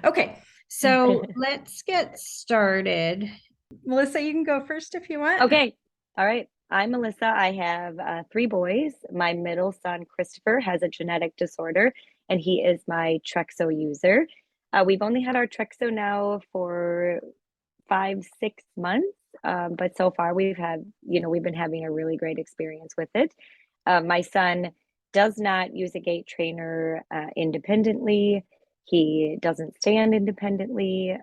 Okay, so let's get started. Melissa, you can go first if you want. Okay. All right. I'm Melissa. I have three boys. My middle son, Christopher, has a genetic disorder, and he is my Trexo user. We've only had our Trexo now for 5, 6 months, but so far we've been having a really great experience with it. My son does not use a gait trainer independently. He doesn't stand independently.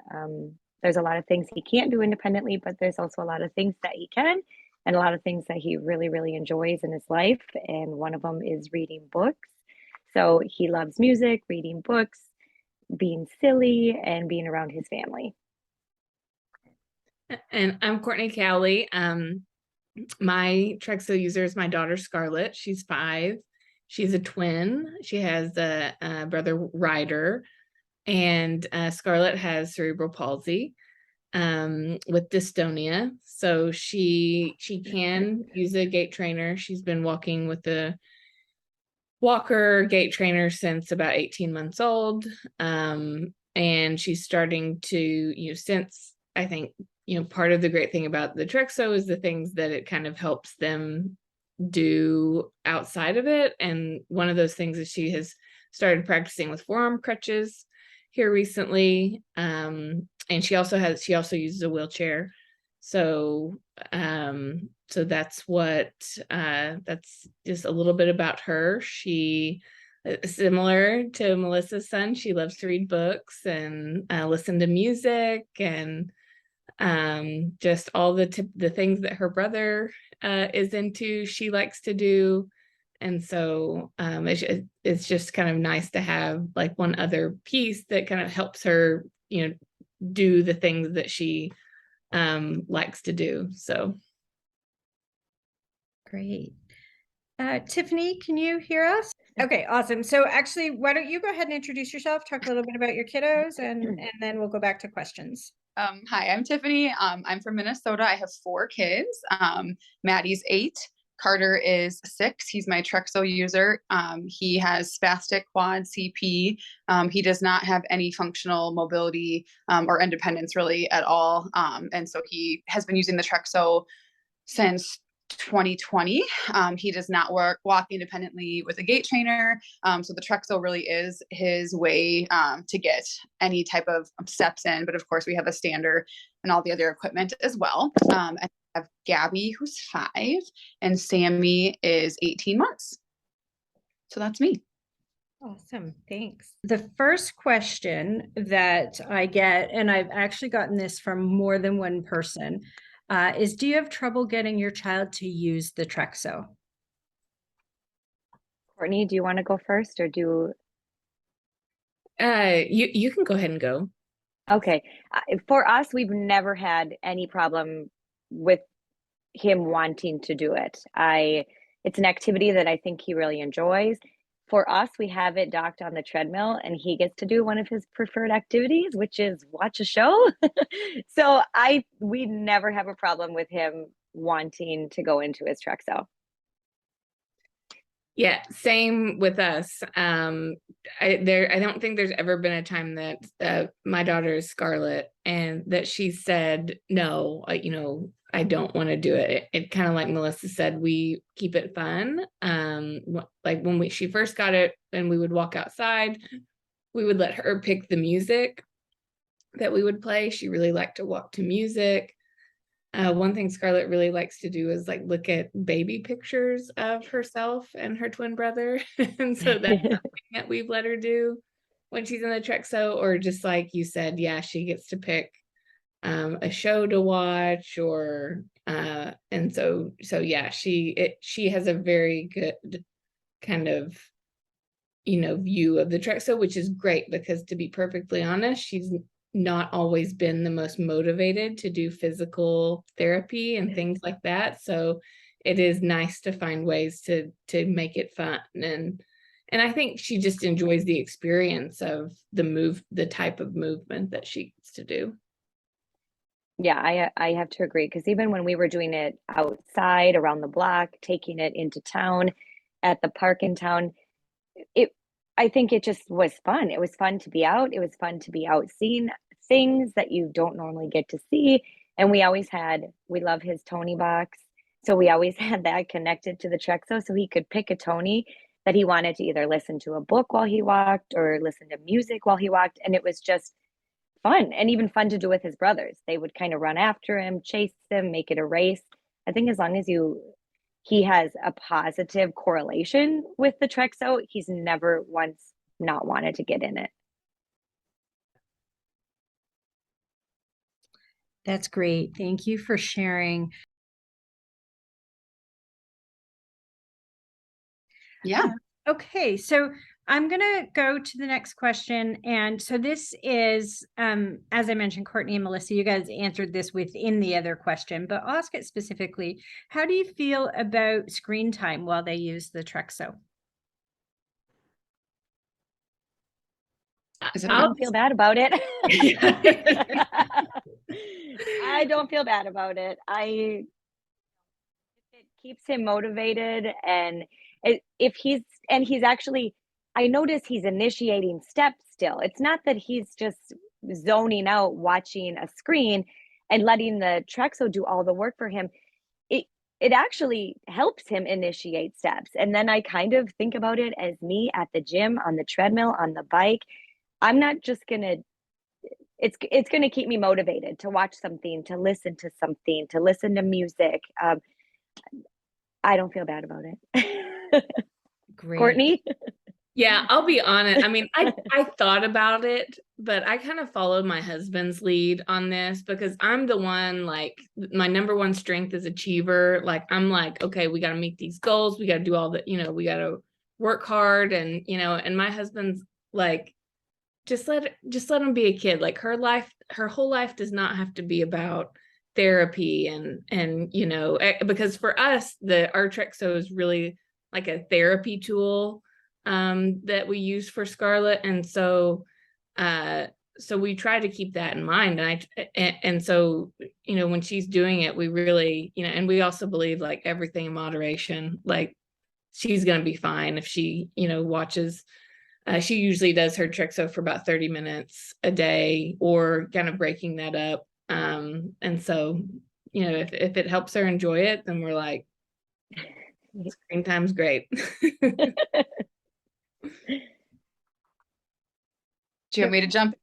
There's a lot of things he can't do independently, but there's also a lot of things that he can, and a lot of things that he really, really enjoys in his life. And one of them is reading books. So he loves music, reading books, being silly, and being around his family. And I'm Courtney Cowley. My Trexo user is my daughter Scarlett. She's 5. She's a twin. She has a brother Ryder, and Scarlett has cerebral palsy with dystonia. So she can use a gait trainer. She's been walking with the walker gait trainer since about 18 months old. And she's starting to, since I think, part of the great thing about the Trexo is the things that it kind of helps them do outside of it. And one of those things is she has started practicing with forearm crutches here recently. And she also uses a wheelchair. So that's that's just a little bit about her. She, similar to Melissa's son, she loves to read books and listen to music, and just all the things that her brother is into, she likes to do. And so it's just kind of nice to have like one other piece that kind of helps her, do the things that she likes to do. So Great. Tiffany, can you hear us? Okay, awesome. So actually, why don't you go ahead and introduce yourself, talk a little bit about your kiddos, and then we'll go back to questions. Hi, I'm Tiffany. I'm from Minnesota. I have 4 kids. Maddie's 8. Carter is 6. He's my Trexo user. He has spastic quad CP. He does not have any functional mobility or independence really at all. And so he has been using the Trexo since 2020. He does not walk independently with a gait trainer. So the Trexo really is his way to get any type of steps in. But of course, we have a stander and all the other equipment as well. And I have Gabby, who's 5, and Sammy is 18 months. So that's me. Awesome, thanks. The first question that I get, and I've actually gotten this from more than one person, is do you have trouble getting your child to use the Trexo? Courtney, do you want to go first, or do you can go ahead and go. Okay. For us, we've never had any problem with him wanting to do it. It's an activity that I think he really enjoys. For us, we have it docked on the treadmill, and he gets to do one of his preferred activities, which is watch a show. So we never have a problem with him wanting to go into his Trexo. Yeah, same with us. I don't think there's ever been a time that my daughter is Scarlett and that she said no, I don't want to do it. It kind of like Melissa said, we keep it fun. Like when she first got it and we would walk outside, we would let her pick the music that we would play. She really liked to walk to music. One thing Scarlett really likes to do is like look at baby pictures of herself and her twin brother. And so that's something that we've let her do when she's in the Trexo, or just like you said, yeah, she gets to pick a show to watch, or and so yeah, she has a very good kind of view of the Trexo, which is great, because to be perfectly honest, she's not always been the most motivated to do physical therapy and things like that. So it is nice to find ways to make it fun, and I think she just enjoys the experience of the type of movement that she gets to do. Yeah, I have to agree, because even when we were doing it outside around the block, taking it into town, at the park in town, I think it just was fun. It was fun to be out. It was fun to be out seeing things that you don't normally get to see. And we love his Tony box. So we always had that connected to the Trexo so he could pick a Tony that he wanted to either listen to a book while he walked or listen to music while he walked. And it was just fun, and even fun to do with his brothers. They would kind of run after him, chase him, make it a race. I think as long as he has a positive correlation with the Trexo, he's never once not wanted to get in it. That's great. Thank you for sharing. Yeah. Okay, so I'm going to go to the next question. And so this is, as I mentioned, Courtney and Melissa, you guys answered this within the other question, but I'll ask it specifically. How do you feel about screen time while they use the Trexo? I don't feel bad about it. I don't feel bad about it. It keeps him motivated, and he's actually, I notice he's initiating steps still. It's not that he's just zoning out watching a screen and letting the Trexo do all the work for him. It actually helps him initiate steps. And then I kind of think about it as me at the gym, on the treadmill, on the bike. I'm not just gonna, it's gonna keep me motivated to watch something, to listen to something, to listen to music. I don't feel bad about it. Great. Courtney? Yeah, I'll be honest. I mean, I thought about it, but I kind of followed my husband's lead on this because I'm the one, like, my number one strength is achiever. Like, I'm like, okay, we got to meet these goals. We got to do all the, we got to work hard. And, and my husband's like, just let him be a kid. Like, her whole life does not have to be about therapy and because for us, our Trexo is really like a therapy tool that we use for Scarlett. And so we try to keep that in mind. And so, when she's doing it, we really, and we also believe like everything in moderation, like she's going to be fine if she, watches. She usually does her Trexo for about 30 minutes a day or kind of breaking that up. And so, if it helps her enjoy it, then we're like, screen time's great. Do you want me to jump?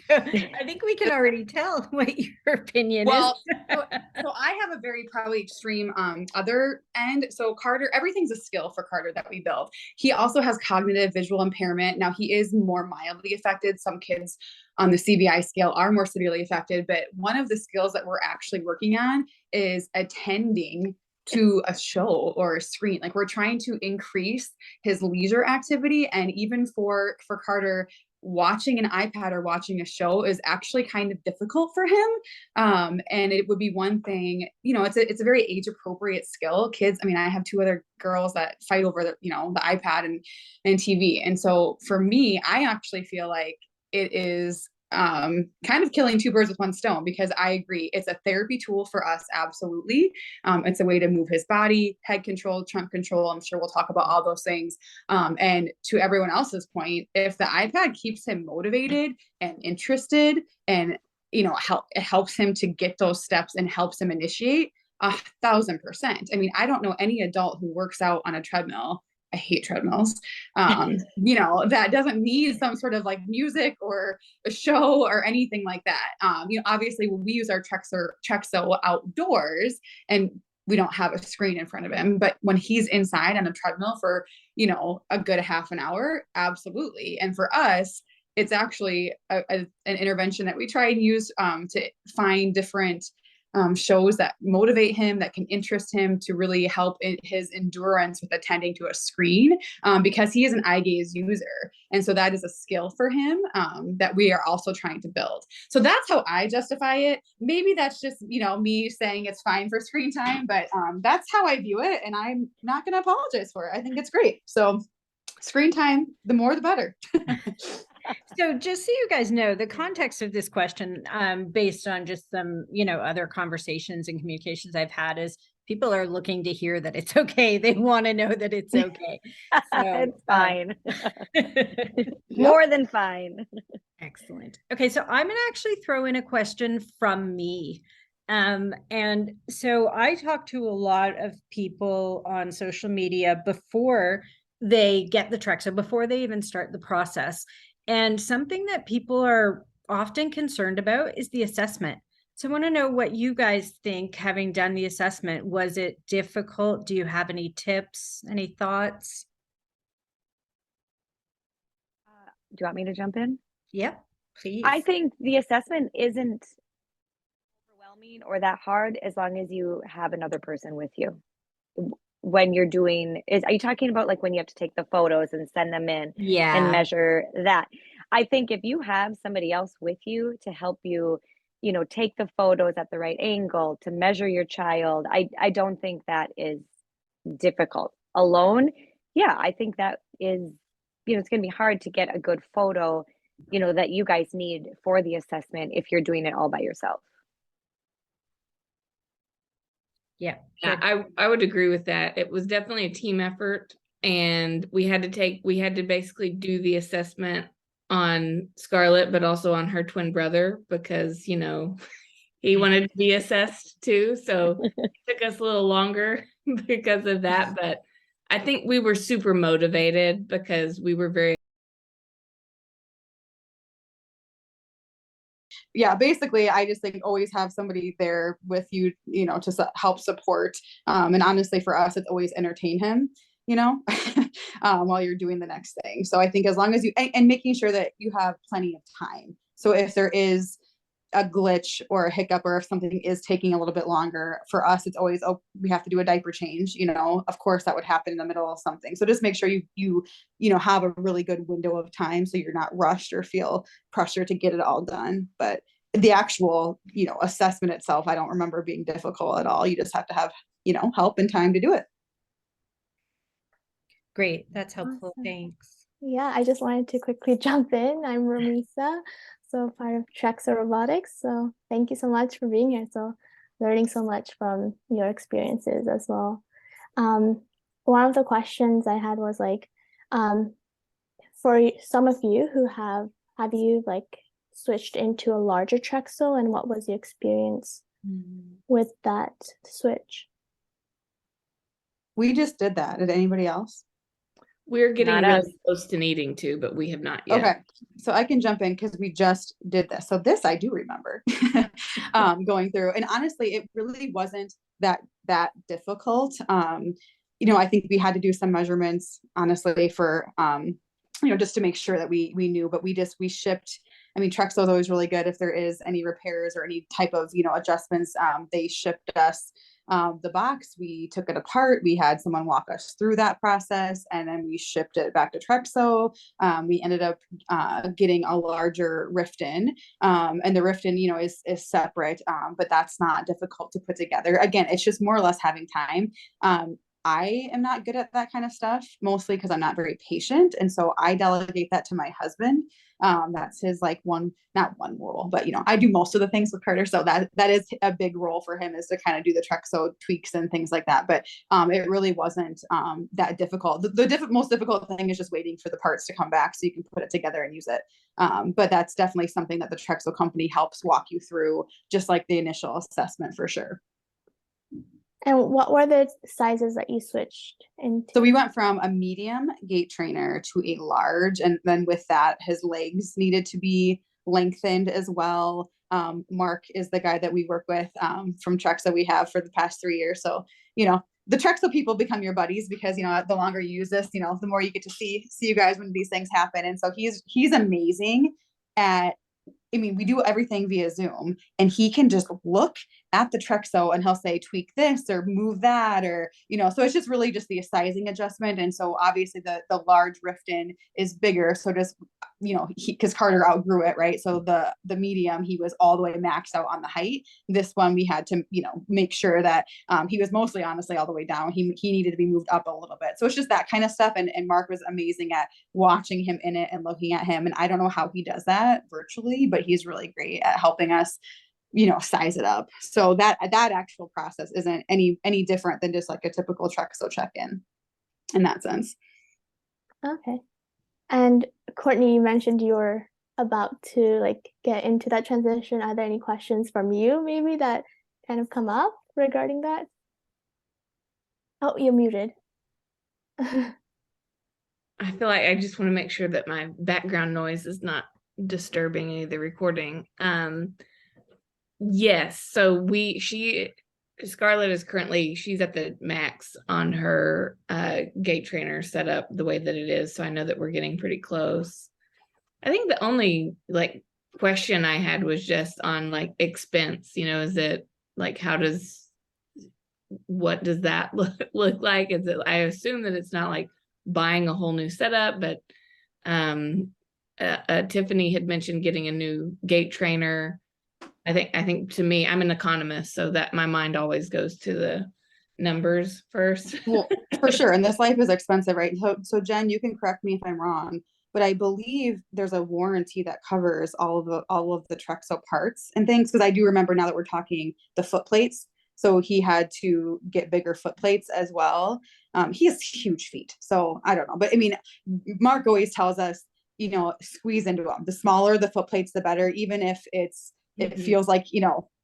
I think we can already tell what your opinion is. So I have a very probably extreme other end. So Carter, everything's a skill for Carter that we build. He also has cognitive visual impairment. Now he is more mildly affected. Some kids on the CVI scale are more severely affected, but one of the skills that we're actually working on is attending to a show or a screen. Like, we're trying to increase his leisure activity. And even for Carter, watching an iPad or watching a show is actually kind of difficult for him. And it would be one thing, it's a very age appropriate skill. Kids, I mean, I have two other girls that fight over the iPad and TV. And so for me, I actually feel like it is kind of killing two birds with one stone, because I agree it's a therapy tool for us. Absolutely. It's a way to move his body, head control, trunk control. I'm sure we'll talk about all those things. And to everyone else's point, if the iPad keeps him motivated and interested and, it helps him to get those steps and helps him initiate 1,000%. I mean, I don't know any adult who works out on a treadmill. I hate treadmills. That doesn't need some sort of like music or a show or anything like that. Obviously we use our Trexo outdoors and we don't have a screen in front of him, but when he's inside on a treadmill for, a good half an hour, absolutely. And for us, it's actually an intervention that we try and use to find different shows that motivate him, that can interest him, to really help in his endurance with attending to a screen, because he is an eye gaze user. And so that is a skill for him that we are also trying to build. So that's how I justify it. Maybe that's just, me saying it's fine for screen time, but that's how I view it. And I'm not going to apologize for it. I think it's great. So screen time, the more, the better. So just so you guys know, the context of this question, based on just some, other conversations and communications I've had, is People are looking to hear that it's okay. They want to know that it's okay. So, It's fine. Yep. More than fine. excellent. Okay, so I'm going to actually throw in a question from me. And so I talk to a lot of people on social media before they get the Trexo, before they even start the process. And something that people are often concerned about is the assessment. So I want to know what you guys think, having done the assessment. Was it difficult? Do you have any tips, any thoughts? Do you want me to jump in? Yep, please. I think the assessment isn't overwhelming or that hard as long as you have another person with you. When you're doing are you talking about like when you have to take the photos and send them in and measure that? I think if you have somebody else with you to help you, take the photos at the right angle to measure your child, I don't think that is difficult. Alone, yeah, I think that is, it's going to be hard to get a good photo, that you guys need for the assessment if you're doing it all by yourself. Yeah, I would agree with that. It was definitely a team effort, and we had to basically do the assessment on Scarlett, but also on her twin brother, because he wanted to be assessed too. So it took us a little longer because of that. But I think we were super motivated because we were very. Yeah, basically, I just think always have somebody there with you, to help support. And honestly, for us, it's always entertain him, while you're doing the next thing. So I think as long as and making sure that you have plenty of time. So if there is a glitch or a hiccup, or if something is taking a little bit longer, for us, it's always, we have to do a diaper change, of course that would happen in the middle of something. So just make sure you have a really good window of time, so you're not rushed or feel pressure to get it all done. But the actual, assessment itself, I don't remember being difficult at all. You just have to have, help and time to do it. great. That's helpful. Awesome. Thanks. Yeah, I just wanted to quickly jump in. I'm Ramisa, so part of Trexo Robotics. So thank you so much for being here. So learning so much from your experiences as well. One of the questions I had was like, for some of you who have you like switched into a larger Trexo, and what was your experience with that switch? We just did that. Did anybody else? We're getting Not really us. close to needing to, but we have not yet. Okay, so I can jump in because we just did this. So this I do remember going through, and honestly, it really wasn't that difficult. I think we had to do some measurements, honestly, for just to make sure that we knew, but we shipped. I mean, Trexo is always really good if there is any repairs or any type of adjustments. They shipped us the box. We took it apart. We had someone walk us through that process, and then we shipped it back to Trexo. We ended up getting a larger Riften, and the Riften, is separate, but that's not difficult to put together. Again, it's just more or less having time. I am not good at that kind of stuff, mostly because I'm not very patient. And so I delegate that to my husband. That's his not one rule, but I do most of the things with Carter. So that is a big role for him, is to kind of do the Trexo tweaks and things like that. But it really wasn't that difficult. The most difficult thing is just waiting for the parts to come back so you can put it together and use it. But that's definitely something that the Trexo company helps walk you through, just like the initial assessment, for sure. And what were the sizes that you switched into? So we went from a medium gait trainer to a large, and then with that, his legs needed to be lengthened as well. Mark is the guy that we work with from Trexo we have for the past 3 years. So, the Trexo people become your buddies because, the longer you use this, the more you get to see you guys when these things happen. And so he's amazing at, we do everything via Zoom, and he can just look at the Trexo and he'll say, tweak this or move that, or, so it's just really just the sizing adjustment. And so obviously the large Riften is bigger. So just, because Carter outgrew it, right? So the medium, he was all the way maxed out on the height. This one, we had to, make sure that he was mostly, honestly, all the way down. He needed to be moved up a little bit. So it's just that kind of stuff. And Mark was amazing at watching him in it and looking at him. And I don't know how he does that virtually, but he's really great at helping us size it up. So that actual process isn't any different than just like a typical Trexo check-in in that sense. Okay. And Courtney, you mentioned you were about to like get into that transition. Are there any questions from you maybe that kind of come up regarding that? Oh, you're muted. I feel like I just want to make sure that my background noise is not disturbing any of the recording. Yes, so Scarlett is currently, she's at the max on her gait trainer setup the way that it is. So I know that we're getting pretty close. I think the only like question I had was just on like expense, is it like, what does that look like? Is it, I assume that it's not like buying a whole new setup, but Tiffany had mentioned getting a new gait trainer. I think to me, I'm an economist, so that my mind always goes to the numbers first. Well, for sure. And this life is expensive, right? So Jen, you can correct me if I'm wrong, but I believe there's a warranty that covers all of the Trexo parts and things. Because I do remember now that we're talking the foot plates. So he had to get bigger foot plates as well. He has huge feet, so I don't know. But I mean, Mark always tells us, squeeze into them. The smaller the foot plates, the better. Even if it feels like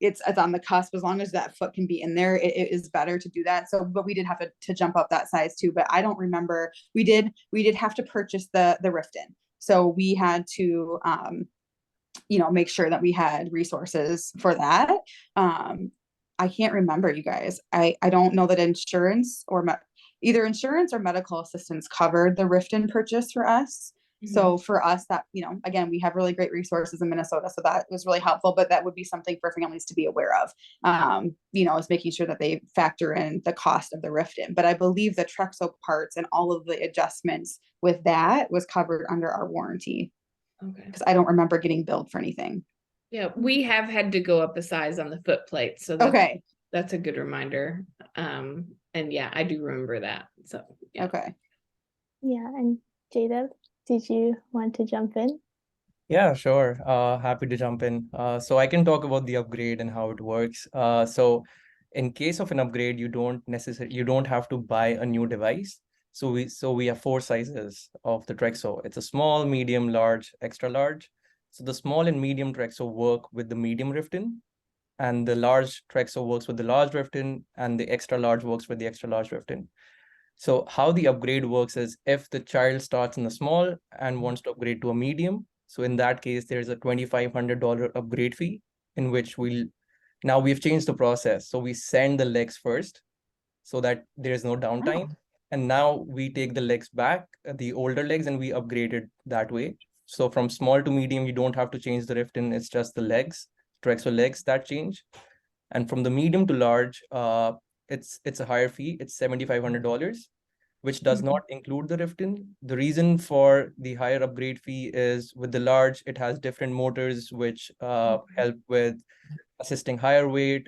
it's on the cusp, as long as that foot can be in there, it is better to do that. So but we did have to jump up that size too, but I don't remember. We did have to purchase the Riften, so we had to make sure that we had resources for that. I can't remember, you guys. I don't know that insurance or either insurance or medical assistance covered the Riften purchase for us. So for us, that, again, we have really great resources in Minnesota, so that was really helpful, but that would be something for families to be aware of, is making sure that they factor in the cost of the Riften. But I believe the Trexo parts and all of the adjustments with that was covered under our warranty. Okay. Because I don't remember getting billed for anything. Yeah, we have had to go up a size on the foot plate, so that's a good reminder. And yeah, I do remember that. So yeah. Okay. Yeah, and Jada, did you want to jump in? Yeah, sure. Happy to jump in. So I can talk about the upgrade and how it works. So in case of an upgrade, you don't have to buy a new device. So we have 4 sizes of the Trexo. It's a small, medium, large, extra large. So the small and medium Trexo work with the medium Riften, and the large Trexo works with the large Riften, and the extra large works with the extra large Riften. So how the upgrade works is if the child starts in the small and wants to upgrade to a medium, so in that case, there's a $2,500 upgrade fee, in which now we've changed the process. So we send the legs first so that there's no downtime. Oh. And now we take the legs back, the older legs, and we upgrade it that way. So from small to medium, you don't have to change the Riften, it's just the legs, Trexo legs that change. And from the medium to large, it's a higher fee. It's $7,500, which does not include the Riften. The reason for the higher upgrade fee is with the large, it has different motors which help with assisting higher weight,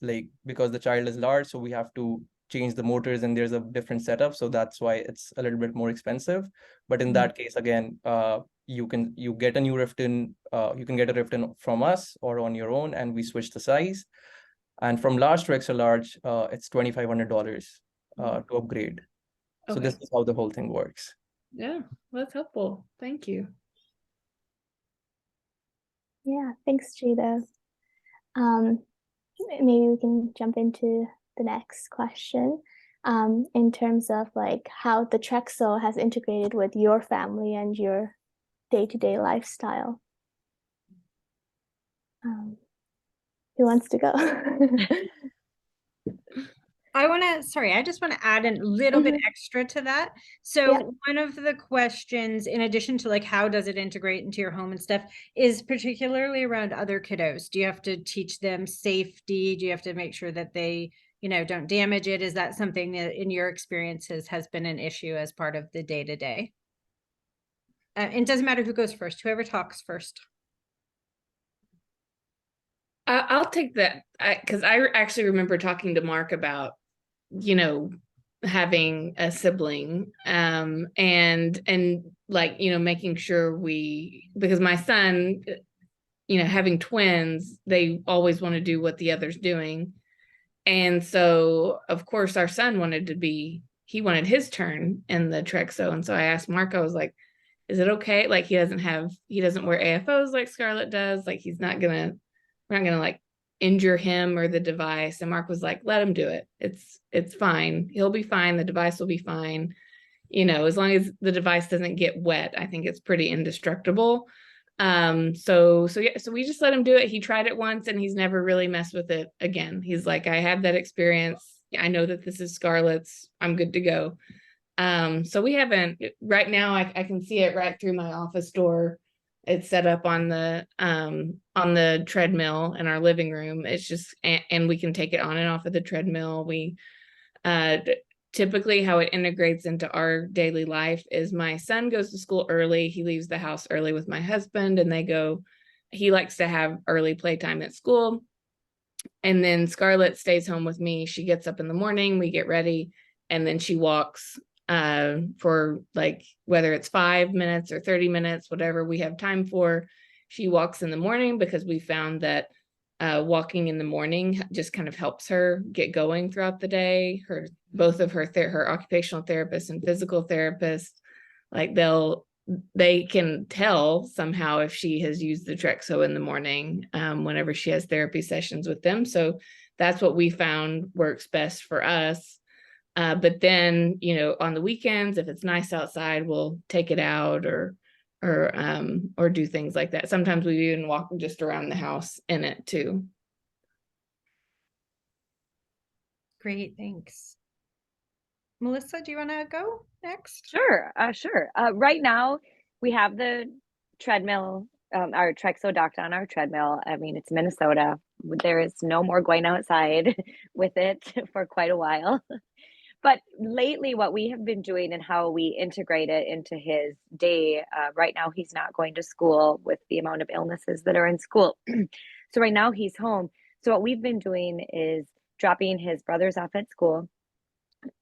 like because the child is large, so we have to change the motors and there's a different setup. So that's why it's a little bit more expensive. But in that case, again, you get a new Riften, you can get a Riften from us or on your own, and we switch the size. And from large to extra large, it's $2,500 to upgrade. So this is how the whole thing works. Yeah, that's helpful. Thank you. Yeah, thanks, Jada. Maybe we can jump into the next question. In terms of like how the Trexo has integrated with your family and your day-to-day lifestyle. Who wants to go? I just want to add a little bit extra to that. So one of the questions, in addition to like, how does it integrate into your home and stuff, is particularly around other kiddos. Do you have to teach them safety? Do you have to make sure that they, don't damage it? Is that something that in your experiences has been an issue as part of the day-to-day? It doesn't matter who goes first, whoever talks first. I'll take that, because I actually remember talking to Mark about, having a sibling, and like, making sure because my son, you know, having twins, they always want to do what the other's doing. And so, of course, our son he wanted his turn in the Trexo. And so I asked Mark, I was like, is it okay? Like, he doesn't wear AFOs like Scarlett does. Like, we're not gonna like injure him or the device. And Mark was like, let him do it. It's fine. He'll be fine. The device will be fine. You know, as long as the device doesn't get wet, I think it's pretty indestructible. So we just let him do it. He tried it once and he's never really messed with it again. He's like, I had that experience. I know that this is Scarlett's. I'm good to go. So we haven't right now. I can see it right through my office door. It's set up on the treadmill in our living room. It's just, and we can take it on and off of the treadmill. We typically how it integrates into our daily life is my son goes to school early. He leaves the house early with my husband and he likes to have early playtime at school. And then Scarlett stays home with me. She gets up in the morning, we get ready, and then she walks for like, whether it's 5 minutes or 30 minutes, whatever we have time for. She walks in the morning because we found that walking in the morning just kind of helps her get going throughout the day. Both of her occupational therapist and physical therapist, like they can tell somehow if she has used the Trexo in the morning whenever she has therapy sessions with them. So that's what we found works best for us. But then, you know, on the weekends, if it's nice outside, we'll take it out or do things like that. Sometimes we even walk just around the house in it too. Great, thanks. Melissa, do you want to go next? Sure. Right now we have the treadmill, our Trexo docked on our treadmill. I mean, it's Minnesota. There is no more going outside with it for quite a while. But lately, what we have been doing and how we integrate it into his day, right now he's not going to school with the amount of illnesses that are in school. So right now he's home. So what we've been doing is dropping his brothers off at school,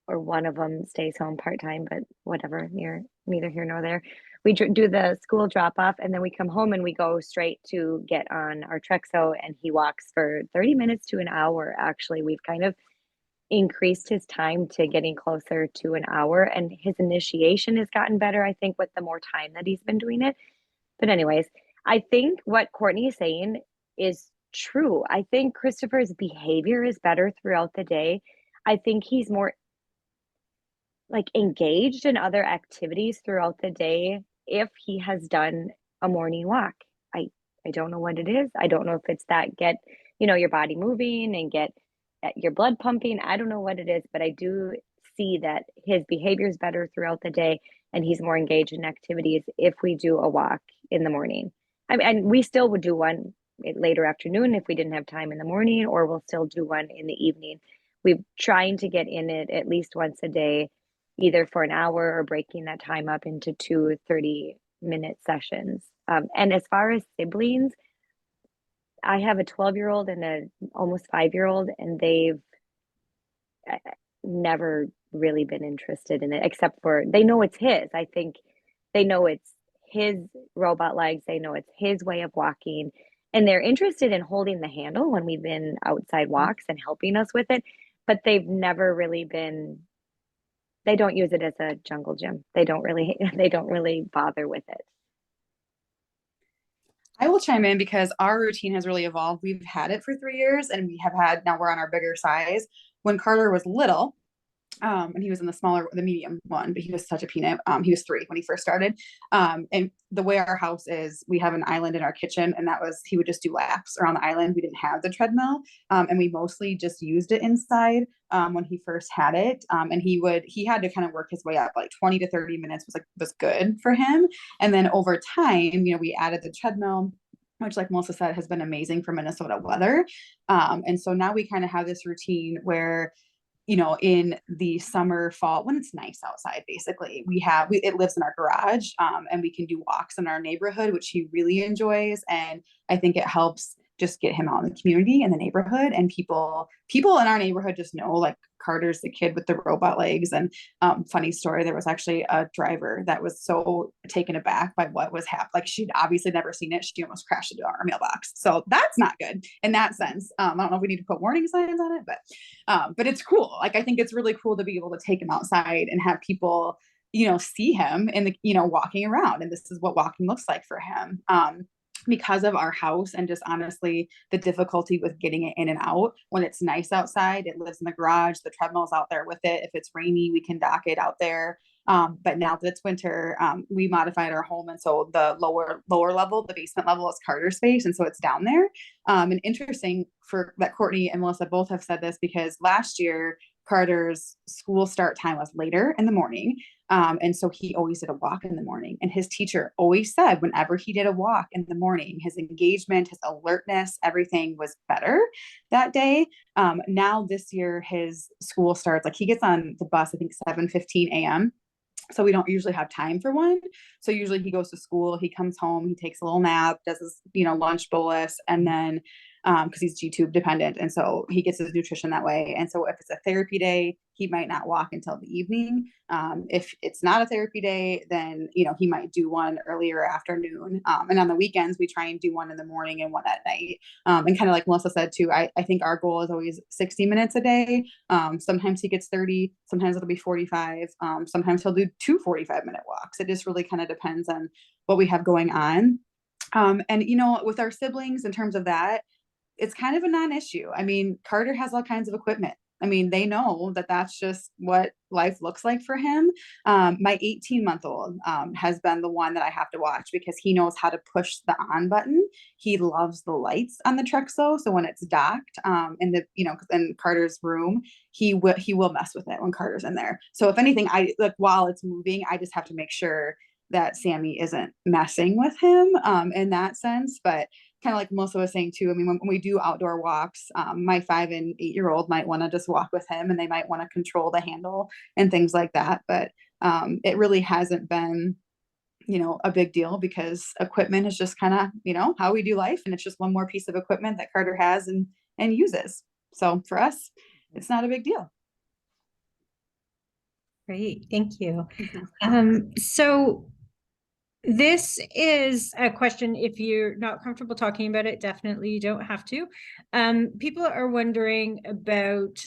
or one of them stays home part-time, but whatever, neither here nor there. We do the school drop off and then we come home and we go straight to get on our Trexo, and he walks for 30 minutes to an hour. Actually, we've kind of increased his time to getting closer to an hour, and his initiation has gotten better, I think, with the more time that he's been doing it. But anyways, I think what Courtney is saying is true. I think Christopher's behavior is better throughout the day. I think he's more like engaged in other activities throughout the day if he has done a morning walk. I don't know what it is. I don't know if it's that get, your body moving and get your blood pumping. I don't know what it is, but I do see that his behavior is better throughout the day and he's more engaged in activities if we do a walk in the morning. I mean, and we still would do one later afternoon if we didn't have time in the morning, or we'll still do one in the evening. We're trying to get in it at least once a day, either for an hour or breaking that time up into 2 30-minute sessions. And as far as siblings, I have a 12-year-old and a almost 5-year-old, and they've never really been interested in it, except for they know it's his. I think they know it's his robot legs. They know it's his way of walking, and they're interested in holding the handle when we've been outside walks and helping us with it. But they've never really been. They don't use it as a jungle gym. They don't really bother with it. I will chime in because our routine has really evolved. We've had it for 3 years and now we're on our bigger size. When Carter was little, and he was in the medium one, but he was such a peanut. He was 3 when he first started. And the way our house is, we have an island in our kitchen, and he would just do laps around the island. We didn't have the treadmill. And we mostly just used it inside when he first had it. And he had to kind of work his way up, like 20 to 30 minutes was good for him. And then over time, we added the treadmill, which, like Melissa said, has been amazing for Minnesota weather. And so now we kind of have this routine where, in the summer, fall, when it's nice outside, basically, it lives in our garage, and we can do walks in our neighborhood, which he really enjoys. And I think it helps just get him out in the community and the neighborhood. And people in our neighborhood just know, like, Carter's the kid with the robot legs. And funny story, there was actually a driver that was so taken aback by what was happening. Like, she'd obviously never seen it. She almost crashed into our mailbox. So that's not good in that sense. I don't know if we need to put warning signs on it, but it's cool. Like, I think it's really cool to be able to take him outside and have people, see him in the, walking around. And this is what walking looks like for him. Because of our house and just honestly the difficulty with getting it in and out. When it's nice outside, it lives in the garage, the treadmill's out there with it. If it's rainy, we can dock it out there. But now that it's winter, we modified our home, and so the lower level, the basement level, is Carter's space, and so it's down there. And interesting for that, Courtney and Melissa both have said this, because last year Carter's school start time was later in the morning. And so he always did a walk in the morning, and his teacher always said whenever he did a walk in the morning, his engagement, his alertness, everything was better that day. Now this year his school starts, like, he gets on the bus, I think 7:15 a.m. So we don't usually have time for one. So usually he goes to school, he comes home, he takes a little nap, does his, lunch bolus, and then because he's G-tube dependent. And so he gets his nutrition that way. And so if it's a therapy day, he might not walk until the evening. If it's not a therapy day, then, he might do one earlier afternoon. And on the weekends, we try and do one in the morning and one at night. And kind of like Melissa said too, I think our goal is always 60 minutes a day. Sometimes he gets 30, sometimes it'll be 45. Sometimes he'll do 2 45-minute walks. It just really kind of depends on what we have going on. And, with our siblings, in terms of that, it's kind of a non-issue. I mean, Carter has all kinds of equipment. I mean, they know that that's just what life looks like for him. My 18-month-old has been the one that I have to watch, because he knows how to push the on button. He loves the lights on the Trexo. So when it's docked in the, in Carter's room, he will mess with it when Carter's in there. So if anything, while it's moving, I just have to make sure that Sammy isn't messing with him in that sense. But kind of like Melissa was saying too, I mean, when we do outdoor walks, my 5 and 8-year-old might want to just walk with him, and they might want to control the handle and things like that. But it really hasn't been, a big deal, because equipment is just kind of, how we do life. And it's just one more piece of equipment that Carter has and uses. So for us, it's not a big deal. Great, thank you. So this is a question, if you're not comfortable talking about it, definitely you don't have to. People are wondering about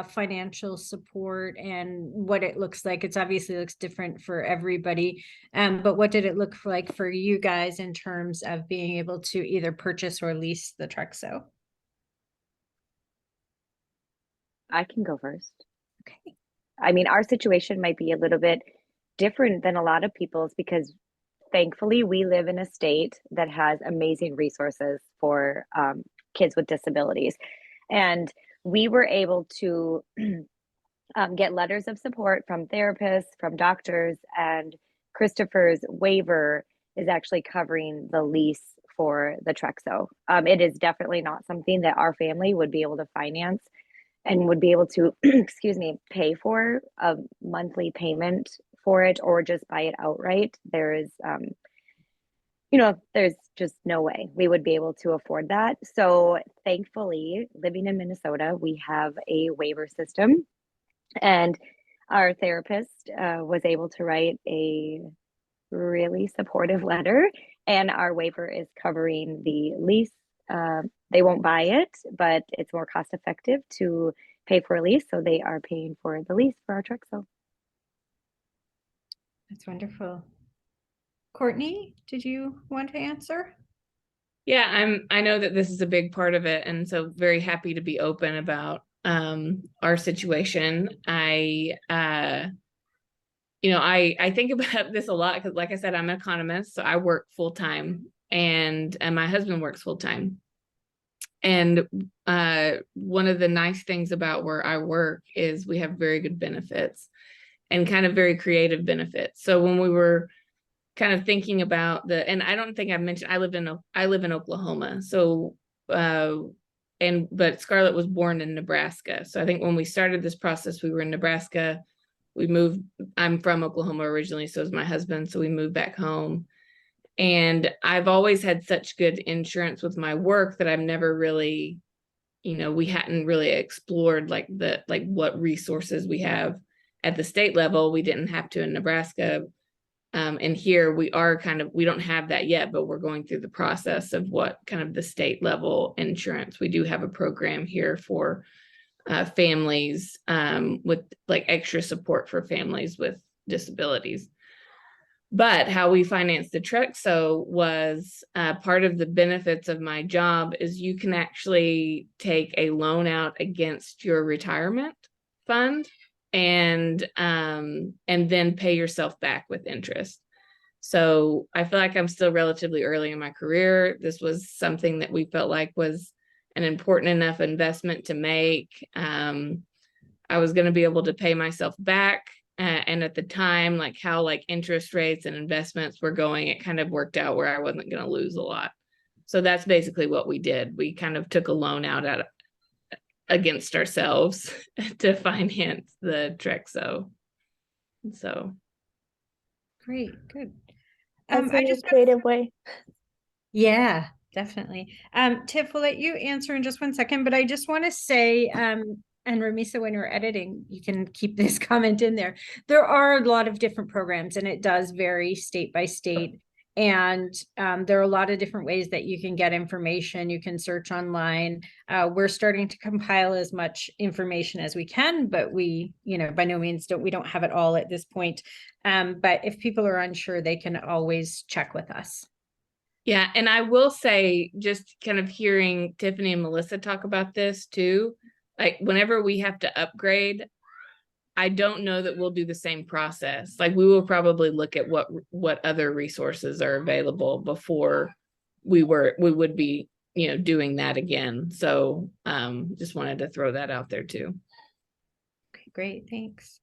financial support and what it looks like. It's obviously looks different for everybody, but what did it look like for you guys in terms of being able to either purchase or lease the Trexo? I can go first. Okay. I mean, our situation might be a little bit different than a lot of people's, because thankfully we live in a state that has amazing resources for kids with disabilities. And we were able to get letters of support from therapists, from doctors, and Christopher's waiver is actually covering the lease for the Trexo. It is definitely not something that our family would be able to finance and would be able to, pay for a monthly payment for it, or just buy it outright. There is, there's just no way we would be able to afford that. So thankfully, living in Minnesota, we have a waiver system, and our therapist was able to write a really supportive letter, and our waiver is covering the lease. They won't buy it, but it's more cost effective to pay for a lease. So they are paying for the lease for our Trexo. That's wonderful. Courtney, did you want to answer? Yeah, I know that this is a big part of it, and so very happy to be open about our situation. I think about this a lot, because like I said, I'm an economist, so I work full-time, and my husband works full-time. And one of the nice things about where I work is we have very good benefits, and kind of very creative benefits. So when we were kind of thinking about and I don't think I've mentioned, I live in Oklahoma. So, but Scarlett was born in Nebraska. So I think when we started this process, we were in Nebraska. We moved, I'm from Oklahoma originally, so is my husband. So we moved back home. And I've always had such good insurance with my work that I've never really, we hadn't really explored like what resources we have at the state level. We didn't have to in Nebraska. And here we are we don't have that yet, but we're going through the process of what kind of the state level insurance. We do have a program here for families with like extra support for families with disabilities. But how we financed the Trexo was part of the benefits of my job is you can actually take a loan out against your retirement fund and then pay yourself back with interest. So I feel like I'm still relatively early in my career. This was something that we felt like was an important enough investment to make. I was going to be able to pay myself back. And at the time, like how like interest rates and investments were going, it kind of worked out where I wasn't going to lose a lot. So that's basically what we did. We kind of took a loan out against ourselves to finance the Trexo. So Great, good. That's I a just creative way. Yeah, definitely. Tiff, we'll let you answer in just one second, but I just want to say, and Ramisa, when you're editing, you can keep this comment in there. There are a lot of different programs and it does vary state by state. And there are a lot of different ways that you can get information. You can search online. We're starting to compile as much information as we can, but we, by no means we don't have it all at this point. But if people are unsure, they can always check with us. Yeah, and I will say, just kind of hearing Tiffany and Melissa talk about this too, like whenever we have to upgrade, I don't know that we'll do the same process. Like we will probably look at what other resources are available before we would be, doing that again. So just wanted to throw that out there too. Okay, great, thanks.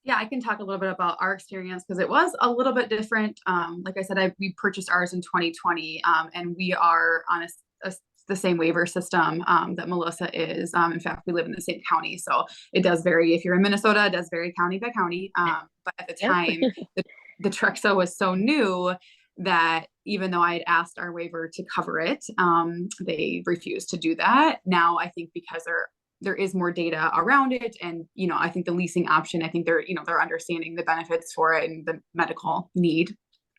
Yeah, I can talk a little bit about our experience because it was a little bit different. Like I said, we purchased ours in 2020, and we are on the same waiver system that Melissa is. In fact, we live in the same county, so it does vary. If you're in Minnesota, it does vary county by county. But at the time, the Trexo was so new that even though I had asked our waiver to cover it, they refused to do that. Now, I think because there is more data around it. And, I think the leasing option, I think they're understanding the benefits for it and the medical need.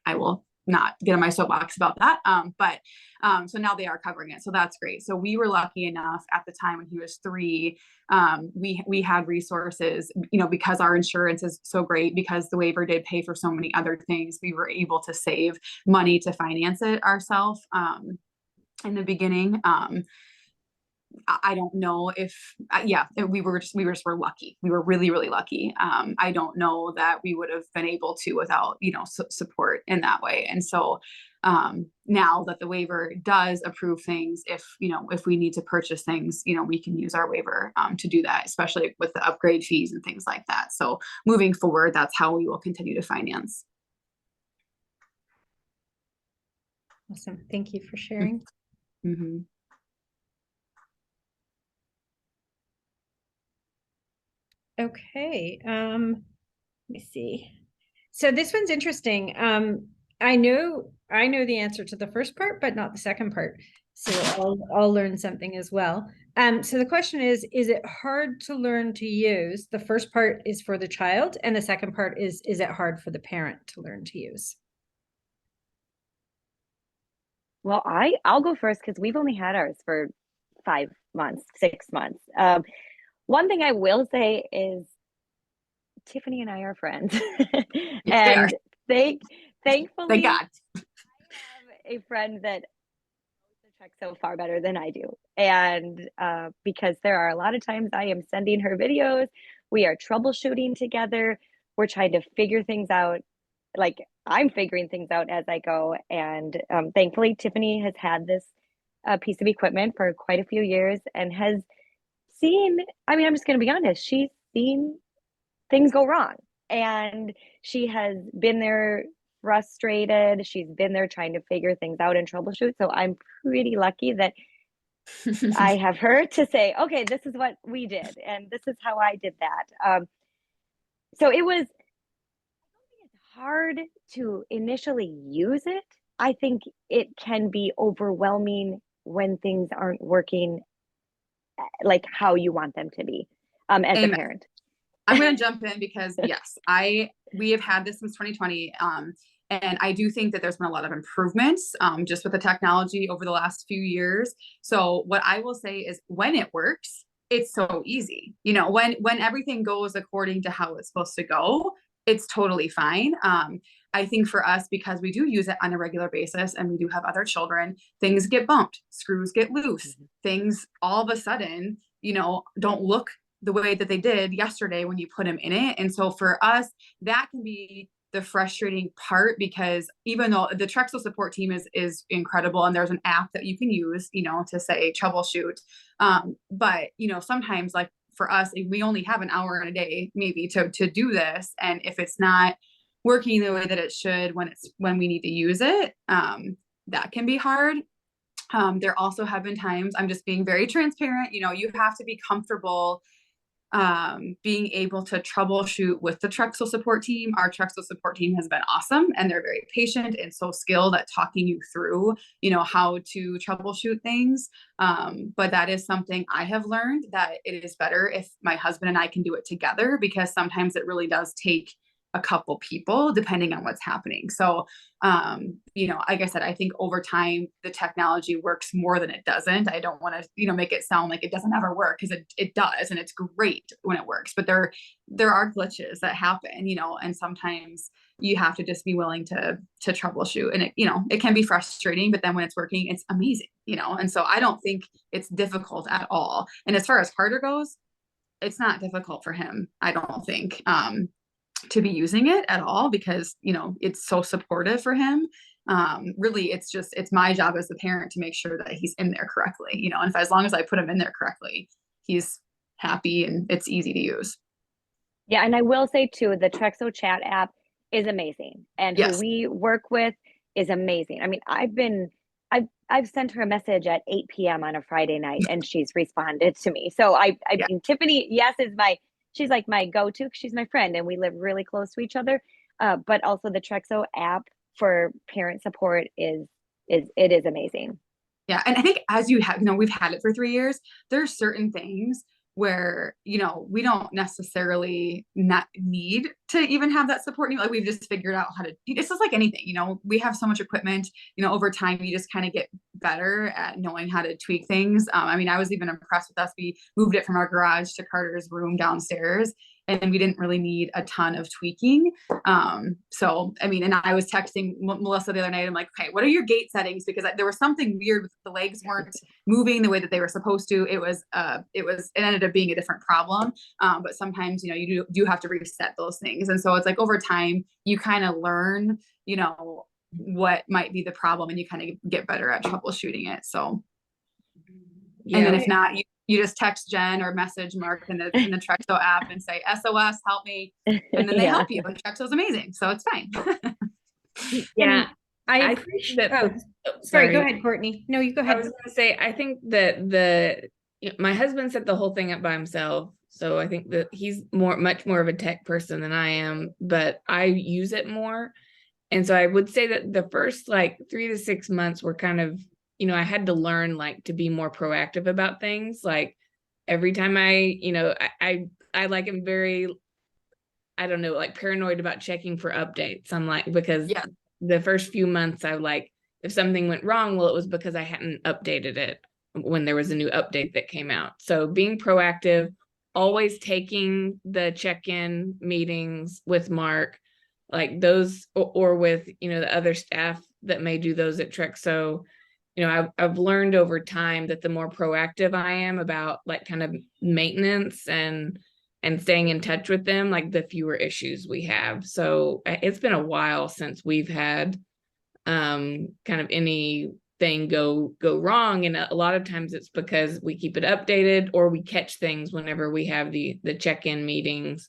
I will not get on my soapbox about that. But so now they are covering it. So that's great. So we were lucky enough at the time when he was 3, we had resources, because our insurance is so great, because the waiver did pay for so many other things, we were able to save money to finance it ourselves in the beginning. I don't know if, we were lucky. We were really, really lucky. I don't know that we would have been able to without, support in that way. And so now that the waiver does approve things, if we need to purchase things, we can use our waiver to do that, especially with the upgrade fees and things like that. So moving forward, that's how we will continue to finance. Awesome. Thank you for sharing. Mm-hmm. Okay, let me see. So this one's interesting. I know the answer to the first part, but not the second part. So I'll learn something as well. So the question is it hard to learn to use? The first part is for the child, and the second part is it hard for the parent to learn to use? Well, I'll go first because we've only had ours for 5 months, 6 months. One thing I will say is Tiffany and I are friends. And thankfully, Thank God. I have a friend that knows the Trexo far better than I do. And because there are a lot of times I am sending her videos, we are troubleshooting together, we're trying to figure things out. Like I'm figuring things out as I go. And thankfully, Tiffany has had this piece of equipment for quite a few years and has seen, I'm just going to be honest, she's seen things go wrong. And she has been there frustrated. She's been there trying to figure things out and troubleshoot. So I'm pretty lucky that I have her to say, okay, this is what we did. And this is how I did that. So it was, I don't think it's hard to initially use it. I think it can be overwhelming when things aren't working like how you want them to be as a Amen. parent. I'm going to jump in because yes, we have had this since 2020. And I do think that there's been a lot of improvements just with the technology over the last few years. So what I will say is when it works, it's so easy. You know, when everything goes according to how it's supposed to go, it's totally fine. I think for us, because we do use it on a regular basis and we do have other children, things get bumped, screws get loose, things all of a sudden, you know, don't look the way that they did yesterday when you put them in it. And so for us, that can be the frustrating part, because even though the Trexo support team is incredible and there's an app that you can use, you know, to say troubleshoot. But you know, sometimes like for us, we only have an hour in a day maybe to do this. And if it's not working the way that it should when we need to use it, that can be hard. There also have been times, I'm just being very transparent, you know, you have to be comfortable being able to troubleshoot with the Trexo support team. Our Trexo support team has been awesome, and they're very patient and so skilled at talking you through, you know, how to troubleshoot things. But that is something I have learned, that it is better if my husband and I can do it together, because sometimes it really does take a couple people depending on what's happening. So, you know, like I said, I think over time the technology works more than it doesn't. I don't want to, you know, make it sound like it doesn't ever work, because it does, and it's great when it works. But there are glitches that happen, you know, and sometimes you have to just be willing to troubleshoot. And it, you know, it can be frustrating, but then when it's working, it's amazing, you know. And so I don't think it's difficult at all. And as far as Carter goes, it's not difficult for him, I don't think. To be using it at all, because you know it's so supportive for him. Really, it's my job as the parent to make sure that he's in there correctly, you know, and as long as I put him in there correctly, he's happy and it's easy to use. Yeah, and I will say too, the Trexo chat app is amazing, and Yes. who we work with is amazing. I mean, I've sent her a message at 8 p.m. on a Friday night, and she's responded to me. So I Yeah. mean, Tiffany, yes, she's like my go-to. She's my friend, and we live really close to each other. But also the Trexo app for parent support is amazing. Yeah. And I think as you have, you know, we've had it for 3 years, there's certain things where, you know, we don't necessarily not need to even have that support. Like we've just figured out how to, it's just like anything, you know, we have so much equipment, you know, over time, you just kind of get better at knowing how to tweak things. I mean, I was even impressed with us. We moved it from our garage to Carter's room downstairs, and we didn't really need a ton of tweaking. So, I mean, and I was texting Melissa the other night. I'm like, okay, what are your gate settings? Because there was something weird with the legs weren't moving the way that they were supposed to. It ended up being a different problem. But sometimes, you know, you do have to reset those things. And so it's like over time, you kind of learn, you know, what might be the problem, and you kind of get better at troubleshooting it. So, Yeah. and then if not, you just text Jen or message Mark in the Trexo app and say, SOS, help me. And then they help you. And Trexo's amazing. So it's fine. Yeah. I I appreciate. think that- Sorry, go ahead, Courtney. No, you go I ahead. was gonna say, I think that my husband set the whole thing up by himself. So I think that he's much more of a tech person than I am, but I use it more. And so I would say that the first like 3 to 6 months were kind of, you know, I had to learn like to be more proactive about things. Like every time I like am very, I don't know, like paranoid about checking for updates. I'm like, because Yeah. the first few months I like, if something went wrong, well, it was because I hadn't updated it when there was a new update that came out. So being proactive, always taking the check-in meetings with Mark, like those, or with, you know, the other staff that may do those at Trexo. You know, I've learned over time that the more proactive I am about like kind of maintenance and staying in touch with them, like the fewer issues we have. So it's been a while since we've had kind of anything go wrong, and a lot of times it's because we keep it updated or we catch things whenever we have the check-in meetings,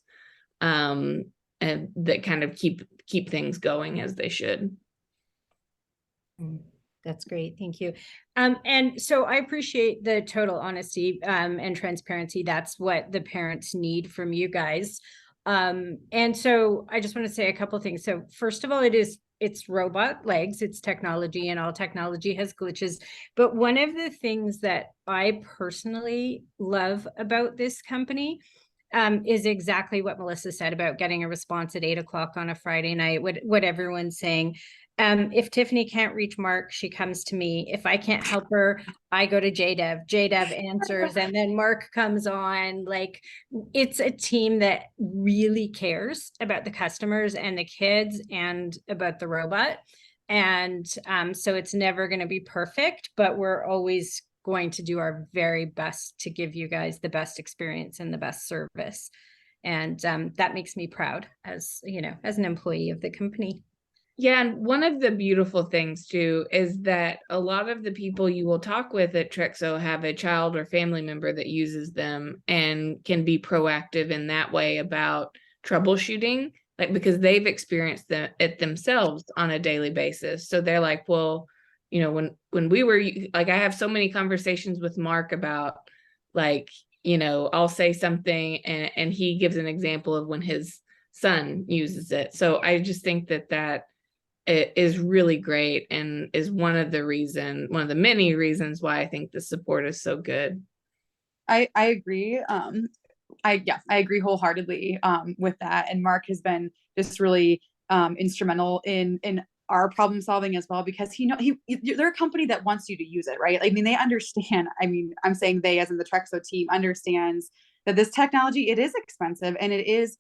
and that kind of keep things going as they should. That's great. Thank you. And so I appreciate the total honesty and transparency. That's what the parents need from you guys. And so I just want to say a couple of things. So first of all, it's robot legs, it's technology, and all technology has glitches. But one of the things that I personally love about this company is exactly what Melissa said about getting a response at 8 o'clock on a Friday night, what everyone's saying. If Tiffany can't reach Mark, she comes to me. If I can't help her, I go to JDev. JDev answers, and then Mark comes on. Like, it's a team that really cares about the customers and the kids and about the robot. And so it's never going to be perfect, but we're always going to do our very best to give you guys the best experience and the best service. And that makes me proud as, you know, as an employee of the company. Yeah, and one of the beautiful things too is that a lot of the people you will talk with at Trexo have a child or family member that uses them and can be proactive in that way about troubleshooting, like because they've experienced it themselves on a daily basis. So they're like, well, you know, when we were like, I have so many conversations with Mark about like, you know, I'll say something and he gives an example of when his son uses it. So I just think that it is really great and is one of the many reasons why I think the support is so good. I agree. I agree wholeheartedly with that. And Mark has been just really instrumental in our problem solving as well, because they're a company that wants you to use it, right? I mean, they understand. I mean, I'm saying they, as in the Trexo team, understands that this technology, it is expensive, and it is,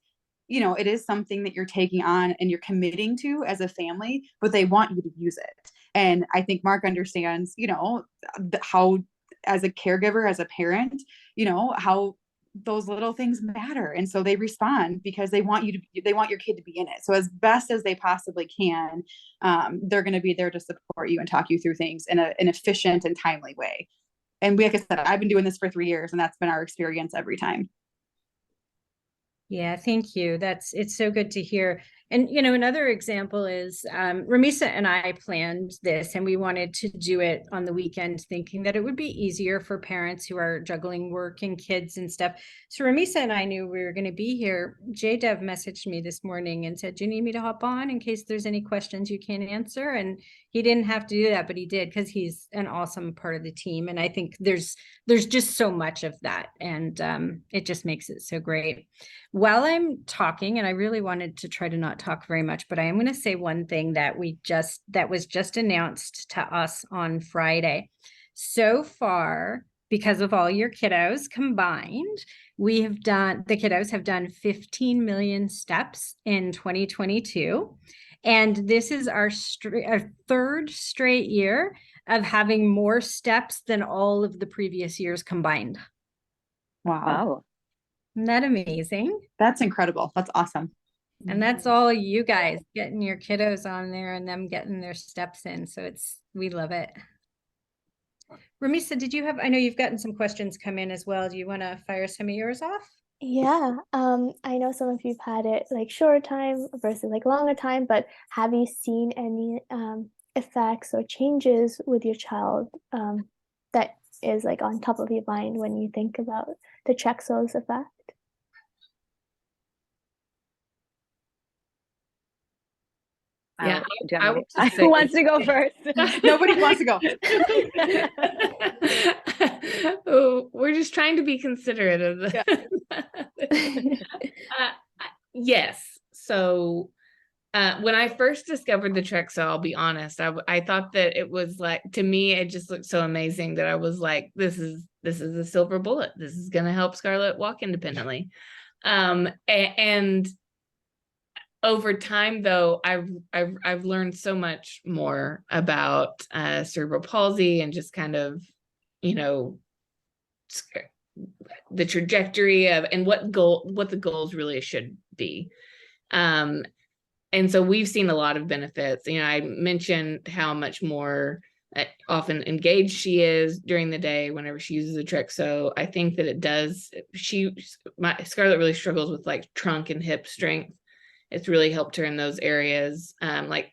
you know, it is something that you're taking on and you're committing to as a family, but they want you to use it. And I think Mark understands, you know, how, as a caregiver, as a parent, you know, how those little things matter. And so they respond because they want your kid to be in it. So as best as they possibly can, they're going to be there to support you and talk you through things in an efficient and timely way. And like I said, I've been doing this for 3 years, and that's been our experience every time. Yeah, thank you. It's so good to hear. And, you know, another example is Ramisa and I planned this, and we wanted to do it on the weekend, thinking that it would be easier for parents who are juggling work and kids and stuff. So Ramisa and I knew we were going to be here. JDev messaged me this morning and said, do you need me to hop on in case there's any questions you can't answer? And he didn't have to do that, but he did, because he's an awesome part of the team. And I think there's just so much of that, and it just makes it so great. While I'm talking, and I really wanted to try to not talk very much, but I am going to say one thing that was just announced to us on Friday. So far, because of all your kiddos combined, the kiddos have done 15 million steps in 2022. And this is our third straight year of having more steps than all of the previous years combined. Wow. Isn't that amazing? That's incredible. That's awesome. And that's all you guys getting your kiddos on there and them getting their steps in. So we love it. Ramisa, I know you've gotten some questions come in as well. Do you want to fire some of yours off? Yeah, I know some of you've had it like shorter time versus like longer time, but have you seen any effects or changes with your child that is like on top of your mind when you think about the Trexo's effect? Yeah, Who wants to go first? Nobody wants to go. Oh, we're just trying to be considerate of the. Yes. So when I first discovered the Trexo, I'll be honest, I thought that it was like, to me, it just looked so amazing that I was like, this is a silver bullet. This is going to help Scarlett walk independently. And over time, though, I've learned so much more about cerebral palsy and just kind of, you know, the trajectory of and what the goals really should be. And so we've seen a lot of benefits. You know, I mentioned how much more often engaged she is during the day whenever she uses a Trexo. I think that it does. Scarlett really struggles with like trunk and hip strength. It's really helped her in those areas. Like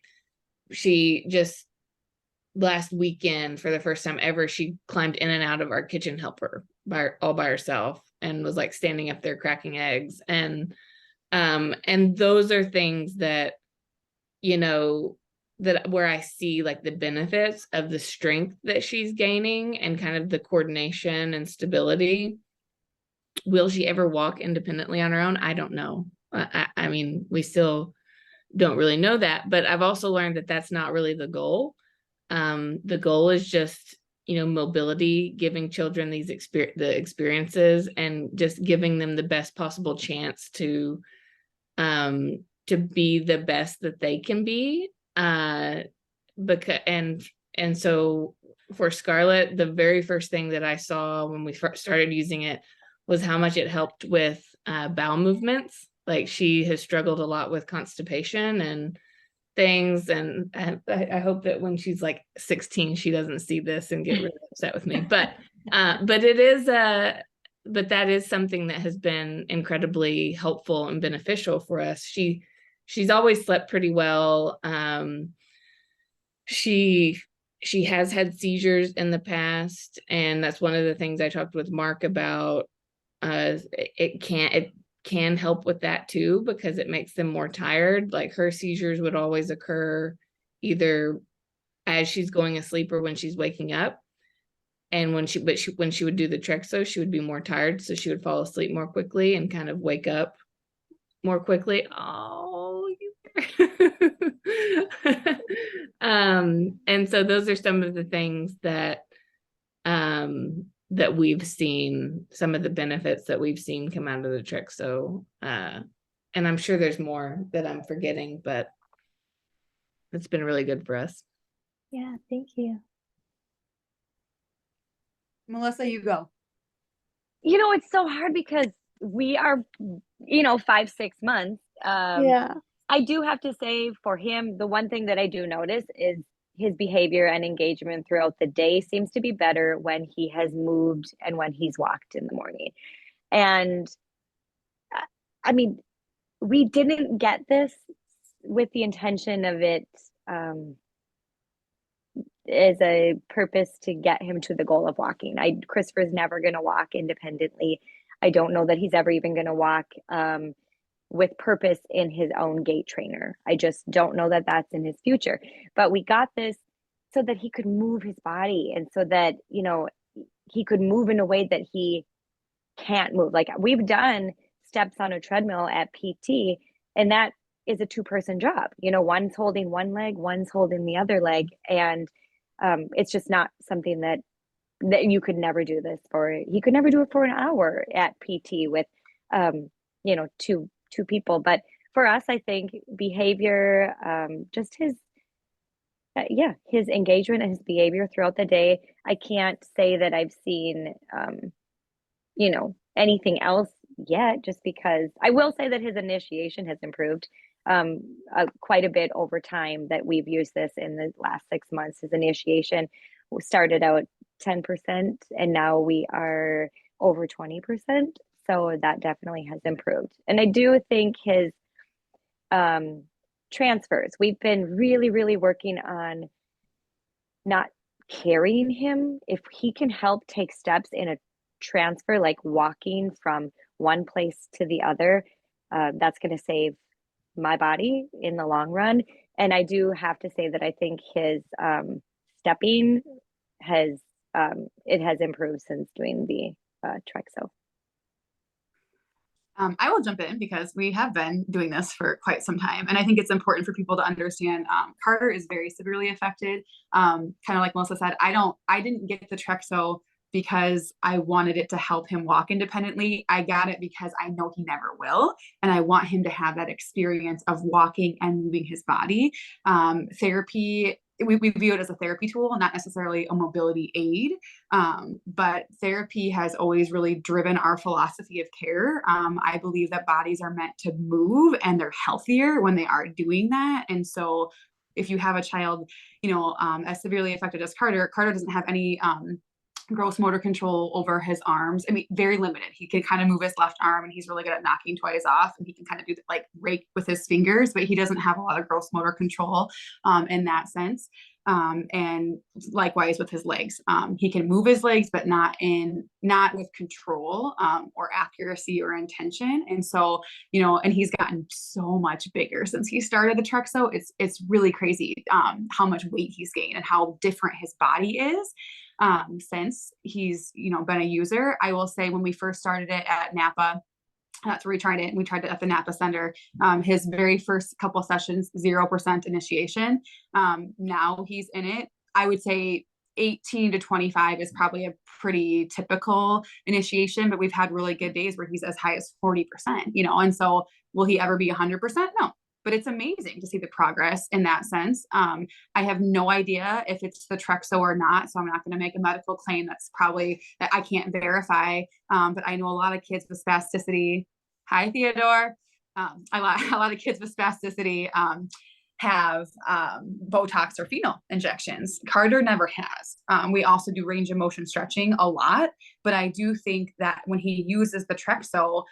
she just last weekend, for the first time ever, she climbed in and out of our kitchen helper all by herself and was like standing up there cracking eggs. And And those are things that, that where I see like the benefits of the strength that she's gaining and kind of the coordination and stability. Will she ever walk independently on her own? I don't know. I mean, we still don't really know that, but I've also learned that that's not really the goal. The goal is just, mobility, giving children these experiences and just giving them the best possible chance to be the best that they can be. Because and so for Scarlett, the very first thing that I saw when we first started using it was how much it helped with bowel movements. Like she has struggled a lot with constipation and things, and I hope that when she's like 16 she doesn't see this and get really upset with me, but it is but that is something that has been incredibly helpful and beneficial for us. She's always slept pretty well. She has had seizures in the past, and that's one of the things I talked with Mark about. It can help with that too, because it makes them more tired. Like her seizures would always occur either as she's going asleep or when she's waking up. And when she would do the Trexo, she would be more tired, so she would fall asleep more quickly and kind of wake up more quickly. Oh, and so those are some of the things that that we've seen, some of the benefits that we've seen come out of the Trexo. And I'm sure there's more that I'm forgetting, but it's been really good for us. Yeah, thank you. Melissa, you go. It's so hard because we are, 5-6 months. Yeah. I do have to say for him, the one thing that I do notice is his behavior and engagement throughout the day seems to be better when he has moved and when he's walked in the morning. And I mean, we didn't get this with the intention of it as a purpose to get him to the goal of walking. Christopher's never going to walk independently. I don't know that he's ever even going to walk with purpose in his own gait trainer. I just don't know that that's in his future. But we got this so that he could move his body, and so that, he could move in a way that he can't move. Like we've done steps on a treadmill at PT, and that is a 2-person job. One's holding one leg, one's holding the other leg. And it's just not something that you could never do this for. He could never do it for an hour at PT with, two people. But for us, I think behavior, just his engagement and his behavior throughout the day. I can't say that I've seen, anything else yet, just because I will say that his initiation has improved quite a bit over time that we've used this in the last 6 months. His initiation started out 10%, and now we are over 20%. So that definitely has improved. And I do think his transfers, we've been really, really working on not carrying him. If he can help take steps in a transfer, like walking from one place to the other, that's going to save my body in the long run. And I do have to say that I think his stepping has improved since doing the Trexo. I will jump in because we have been doing this for quite some time. And I think it's important for people to understand Carter is very severely affected. Kind of like Melissa said, I didn't get the Trexo because I wanted it to help him walk independently. I got it because I know he never will. And I want him to have that experience of walking and moving his body. Therapy, we view it as a therapy tool, not necessarily a mobility aid. But therapy has always really driven our philosophy of care. I believe that bodies are meant to move, and they're healthier when they are doing that. And so if you have a child, as severely affected as Carter doesn't have any gross motor control over his arms. I mean, very limited. He can kind of move his left arm, and he's really good at knocking toys off, and he can kind of do like rake with his fingers, but he doesn't have a lot of gross motor control in that sense. And likewise with his legs, he can move his legs, but not with control or accuracy or intention. And so, you know, and he's gotten so much bigger since he started the Trexo. It's really crazy how much weight he's gained and how different his body is since he's, you know, been a user. I will say when we first started it at Napa, that's where we tried it. We tried it at the Napa Center. His very first couple sessions, 0% initiation. Now he's in it. I would say 18 to 25 is probably a pretty typical initiation, but we've had really good days where he's as high as 40%, you know, and so will he ever be 100%? No, but it's amazing to see the progress in that sense. I have no idea if it's the Trexo or not, so I'm not going to make a medical claim that I can't verify. But I know a lot of kids with spasticity. Hi, Theodore. A lot of kids with spasticity have Botox or phenol injections. Carter never has. We also do range of motion stretching a lot, but I do think that when he uses the Trexo,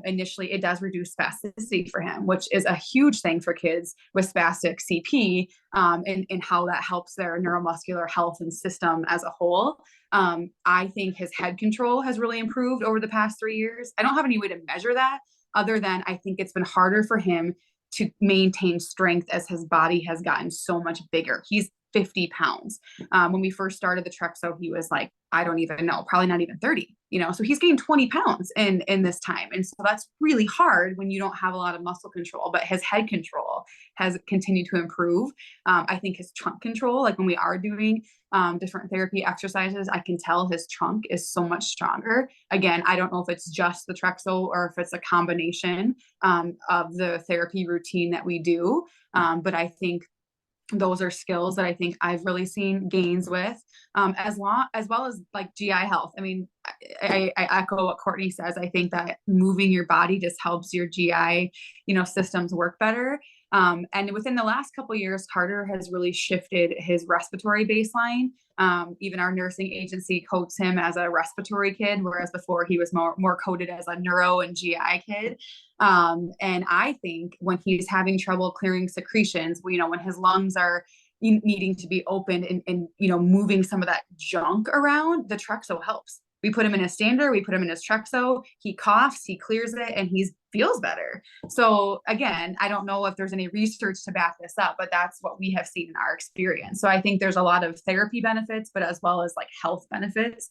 initially it does reduce spasticity for him, which is a huge thing for kids with spastic CP, and how that helps their neuromuscular health and system as a whole. I think his head control has really improved over the past 3 years. I don't have any way to measure that other than I think it's been harder for him to maintain strength as his body has gotten so much bigger. He's 50 pounds. When we first started the Trexo, he was like, I don't even know, probably not even 30, you know, so he's gained 20 pounds in this time. And so that's really hard when you don't have a lot of muscle control, but his head control has continued to improve. I think his trunk control, like when we are doing different therapy exercises, I can tell his trunk is so much stronger. Again, I don't know if it's just the Trexo or if it's a combination of the therapy routine that we do. But I think those are skills that I think I've really seen gains with, as well as like GI health. I mean, I echo what Courtney says. I think that moving your body just helps your GI, you know, systems work better. And within the last couple of years, Carter has really shifted his respiratory baseline. Even our nursing agency codes him as a respiratory kid, whereas before he was more coded as a neuro and GI kid. And I think when he's having trouble clearing secretions, you know, when his lungs are needing to be opened and you know, moving some of that junk around, the Trexo helps. We put him in a stander, we put him in his Trexo, he coughs, he clears it, and he feels better. So again, I don't know if there's any research to back this up, but that's what we have seen in our experience. So I think there's a lot of therapy benefits, but as well as like health benefits.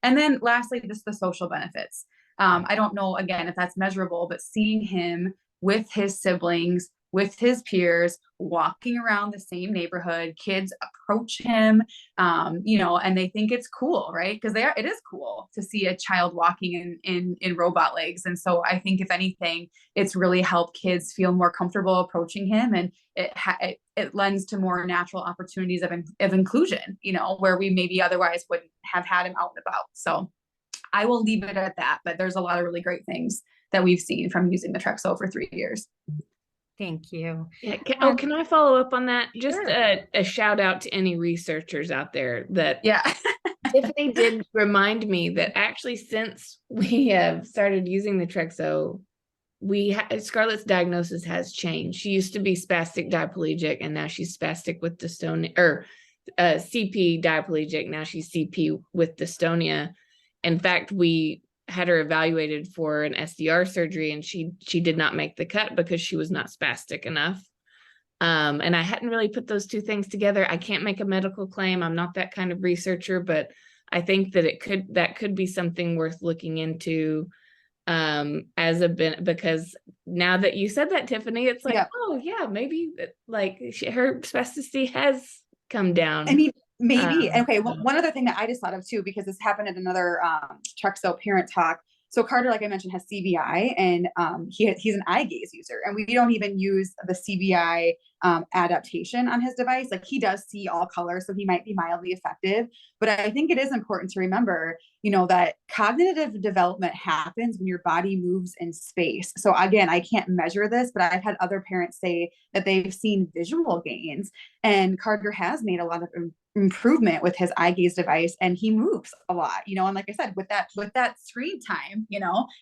And then lastly, just the social benefits. I don't know, again, if that's measurable, but seeing him with his siblings, with his peers, walking around the same neighborhood, kids approach him, you know, and they think it's cool, right? Because it is cool to see a child walking in robot legs. And so I think if anything, it's really helped kids feel more comfortable approaching him, and it lends to more natural opportunities of inclusion, you know, where we maybe otherwise wouldn't have had him out and about. So I will leave it at that, but there's a lot of really great things that we've seen from using the Trexo for 3 years. Thank you. Yeah. Can I follow up on that? Just a shout out to any researchers out there that Tiffany did remind me that actually since we have started using the Trexo, Scarlett's diagnosis has changed. She used to be spastic diplegic, and now she's spastic with dystonia, or CP diplegic. Now she's CP with dystonia. In fact, we had her evaluated for an SDR surgery, and she did not make the cut because she was not spastic enough. And I hadn't really put those two things together. I can't make a medical claim. I'm not that kind of researcher, but I think that that could be something worth looking into because now that you said that, Tiffany, it's like, oh yeah, maybe like her spasticity has come down. I mean, maybe. Okay. One other thing that I just thought of too, because this happened at another Trexo parent talk. So Carter, like I mentioned, has CVI, and he's an eye gaze user, and we don't even use the CVI adaptation on his device. Like he does see all colors, so he might be mildly affected. But I think it is important to remember, that cognitive development happens when your body moves in space. So again, I can't measure this, but I've had other parents say that they've seen visual gains, and Carter has made a lot of improvement with his eye gaze device, and he moves a lot, and like I said, with that screen time,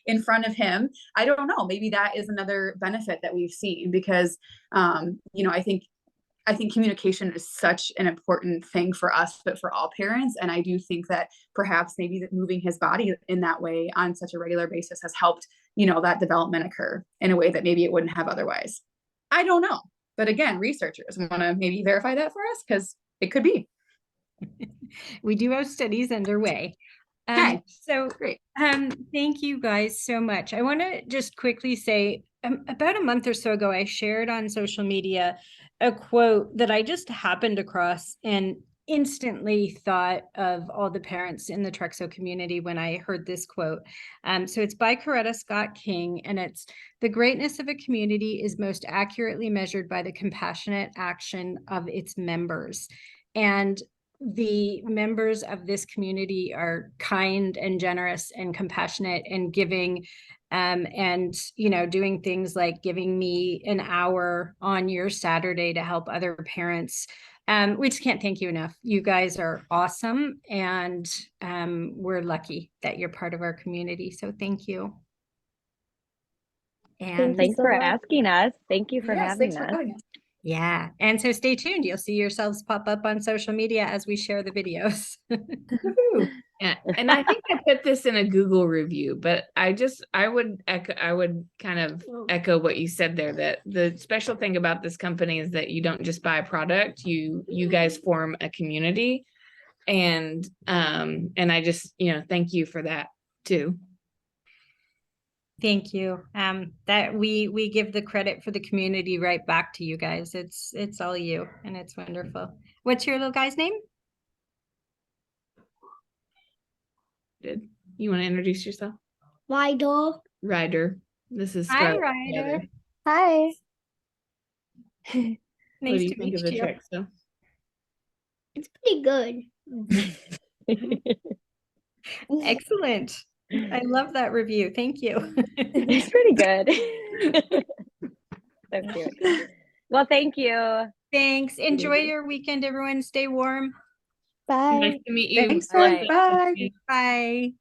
in front of him, I don't know, maybe that is another benefit that we've seen, because I think communication is such an important thing for us, but for all parents. And I do think that perhaps maybe that moving his body in that way on such a regular basis has helped, that development occur in a way that maybe it wouldn't have otherwise. I don't know. But again, researchers want to maybe verify that for us, because it could be. We do have studies underway. Okay. So Great. thank you guys so much. I want to just quickly say, about a month or so ago, I shared on social media a quote that I just happened across and instantly thought of all the parents in the Trexo community when I heard this quote. So it's by Coretta Scott King, and it's, "The greatness of a community is most accurately measured by the compassionate action of its members." And the members of this community are kind and generous and compassionate and giving, and doing things like giving me an hour on your Saturday to help other parents. We just can't thank you enough. You guys are awesome, and we're lucky that you're part of our community, so thank you. And Thanks so for much. asking us. Thank you for Yes, having thanks for us. having us. yeah, and so stay tuned. You'll see yourselves pop up on social media as we share the videos. Woohoo. Yeah, and I think I put this in a Google review, but I would kind of echo what you said there, that the special thing about this company is that you don't just buy a product, you guys form a community. And I just, thank you for that too. Thank you. That we give the credit for the community right back to you guys. It's all you, and it's wonderful. What's your little guy's name? Did you want to introduce yourself? Ryder. This is Hi, Scarlett. Ryder. Hi. What do Nice you to think meet of the you. Trexo? It's pretty good. Excellent. I love that review. Thank you. It's pretty good. So cute. Well, thank you. Thanks. Enjoy your weekend, everyone. Stay warm. Bye. Nice to meet you. Thanks, All right. Bye. Bye.